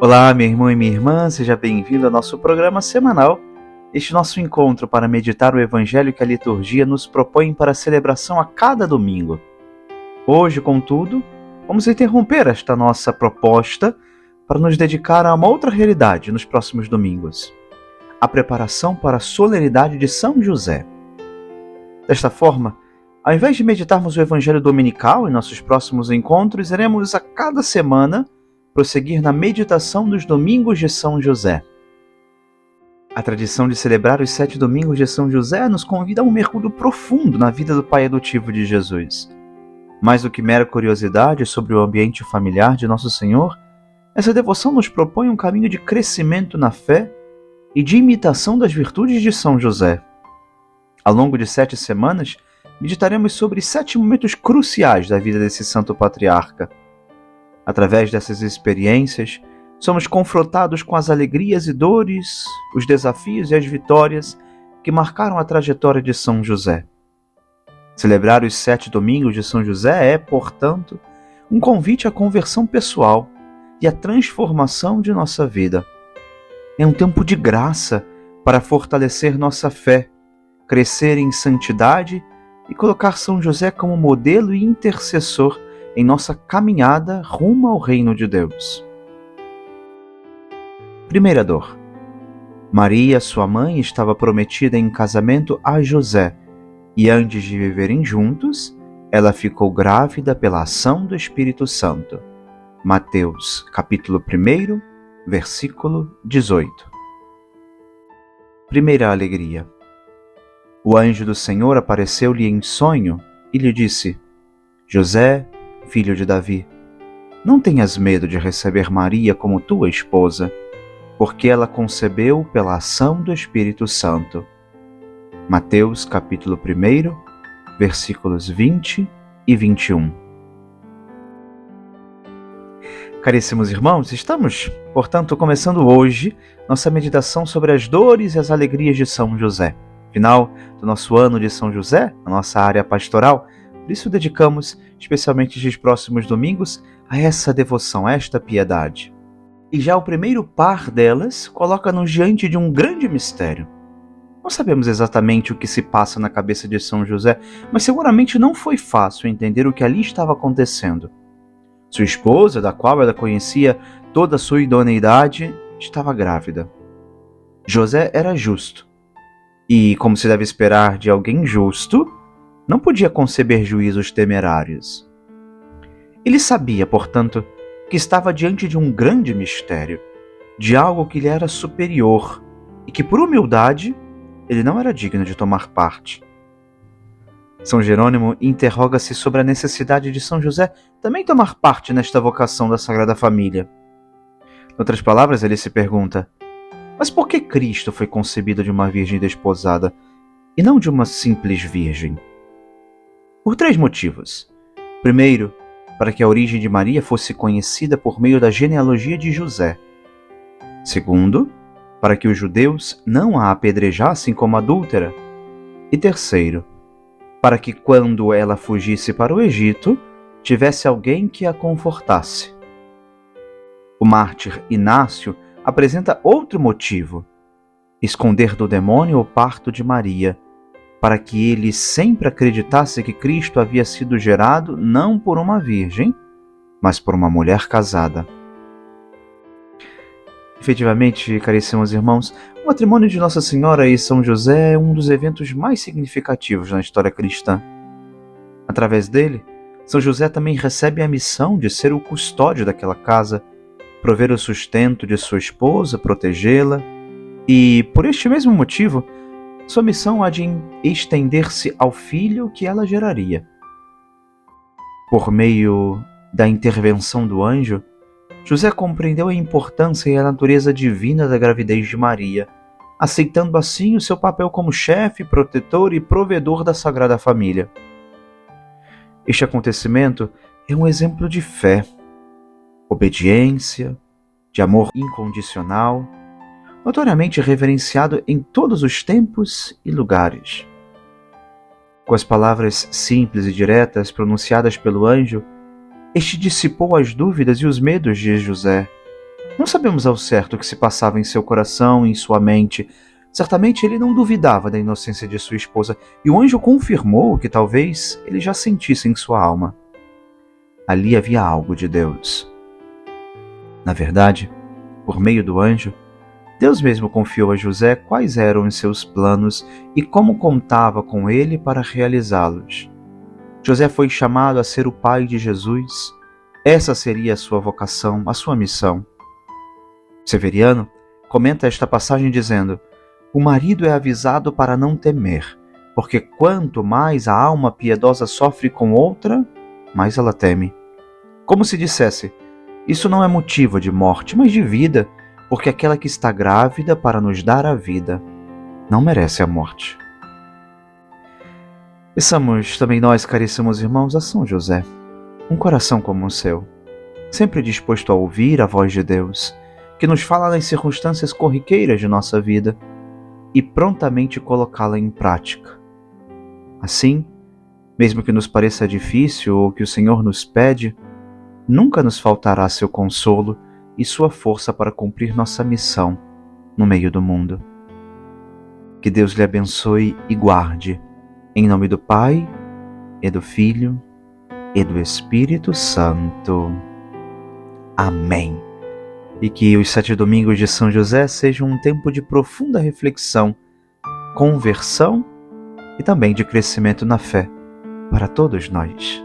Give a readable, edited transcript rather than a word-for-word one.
Olá, meu irmão e minha irmã, seja bem-vindo ao nosso programa semanal, este nosso encontro para meditar o Evangelho que a liturgia nos propõe para a celebração a cada domingo. Hoje, contudo, vamos interromper esta nossa proposta para nos dedicar a uma outra realidade nos próximos domingos, a preparação para a solenidade de São José. Desta forma, ao invés de meditarmos o Evangelho dominical em nossos próximos encontros, iremos a cada semana prosseguir na meditação dos domingos de São José. A tradição de celebrar os 7 domingos de São José nos convida a um mergulho profundo na vida do pai adotivo de Jesus. Mais do que mera curiosidade sobre o ambiente familiar de Nosso Senhor, essa devoção nos propõe um caminho de crescimento na fé e de imitação das virtudes de São José. Ao longo de 7 semanas, meditaremos sobre 7 momentos cruciais da vida desse santo patriarca. Através dessas experiências, somos confrontados com as alegrias e dores, os desafios e as vitórias que marcaram a trajetória de São José. Celebrar os 7 domingos de São José é, portanto, um convite à conversão pessoal e à transformação de nossa vida. É um tempo de graça para fortalecer nossa fé, crescer em santidade e colocar São José como modelo e intercessor em nossa caminhada rumo ao reino de Deus. Primeira dor. Maria, sua mãe, estava prometida em casamento a José, e antes de viverem juntos, ela ficou grávida pela ação do Espírito Santo. Mateus, capítulo 1, versículo 18. Primeira alegria. O anjo do Senhor apareceu-lhe em sonho e lhe disse: José, filho de Davi, não tenhas medo de receber Maria como tua esposa, porque ela concebeu pela ação do Espírito Santo. Mateus capítulo 1, versículos 20 e 21. Caríssimos irmãos, estamos, portanto, começando hoje nossa meditação sobre as dores e as alegrias de São José. Final do nosso ano de São José, na nossa área pastoral, por isso dedicamos, especialmente nos próximos domingos, a essa devoção, a esta piedade. E já o primeiro par delas coloca-nos diante de um grande mistério. Não sabemos exatamente o que se passa na cabeça de São José, mas seguramente não foi fácil entender o que ali estava acontecendo. Sua esposa, da qual ela conhecia toda a sua idoneidade, estava grávida. José era justo. E, como se deve esperar de alguém justo, não podia conceber juízos temerários. Ele sabia, portanto, que estava diante de um grande mistério, de algo que lhe era superior e que, por humildade, ele não era digno de tomar parte. São Jerônimo interroga-se sobre a necessidade de São José também tomar parte nesta vocação da Sagrada Família. Em outras palavras, ele se pergunta: mas por que Cristo foi concebido de uma virgem desposada e não de uma simples virgem? Por 3 motivos. Primeiro, para que a origem de Maria fosse conhecida por meio da genealogia de José. Segundo, para que os judeus não a apedrejassem como adúltera. E terceiro, para que quando ela fugisse para o Egito, tivesse alguém que a confortasse. O mártir Inácio apresenta outro motivo: esconder do demônio o parto de Maria, para que ele sempre acreditasse que Cristo havia sido gerado não por uma virgem, mas por uma mulher casada. Efetivamente, caríssimos irmãos, o matrimônio de Nossa Senhora e São José é um dos eventos mais significativos na história cristã. Através dele, São José também recebe a missão de ser o custódio daquela casa, prover o sustento de sua esposa, protegê-la, e, por este mesmo motivo, sua missão há de estender-se ao filho que ela geraria. Por meio da intervenção do anjo, José compreendeu a importância e a natureza divina da gravidez de Maria, aceitando assim o seu papel como chefe, protetor e provedor da Sagrada Família. Este acontecimento é um exemplo de fé, obediência, de amor incondicional, notoriamente reverenciado em todos os tempos e lugares. Com as palavras simples e diretas pronunciadas pelo anjo, este dissipou as dúvidas e os medos de José, Não sabemos ao certo o que se passava em seu coração e em sua mente. Certamente ele não duvidava da inocência de sua esposa, e o anjo confirmou que talvez ele já sentisse em sua alma. Ali havia algo de Deus. Na verdade, por meio do anjo, Deus mesmo confiou a José quais eram os seus planos e como contava com ele para realizá-los. José foi chamado a ser o pai de Jesus. Essa seria a sua vocação, a sua missão. Severiano comenta esta passagem dizendo: o marido é avisado para não temer, porque quanto mais a alma piedosa sofre com outra, mais ela teme. Como se dissesse: isso não é motivo de morte, mas de vida, porque aquela que está grávida para nos dar a vida não merece a morte. Peçamos também nós, caríssimos irmãos, a São José, um coração como o seu, sempre disposto a ouvir a voz de Deus, que nos fala nas circunstâncias corriqueiras de nossa vida e prontamente colocá-la em prática. Assim, mesmo que nos pareça difícil ou que o Senhor nos pede, nunca nos faltará seu consolo e sua força para cumprir nossa missão no meio do mundo. Que Deus lhe abençoe e guarde, em nome do Pai, e do Filho, e do Espírito Santo. Amém. E que os 7 domingos de São José sejam um tempo de profunda reflexão, conversão e também de crescimento na fé para todos nós.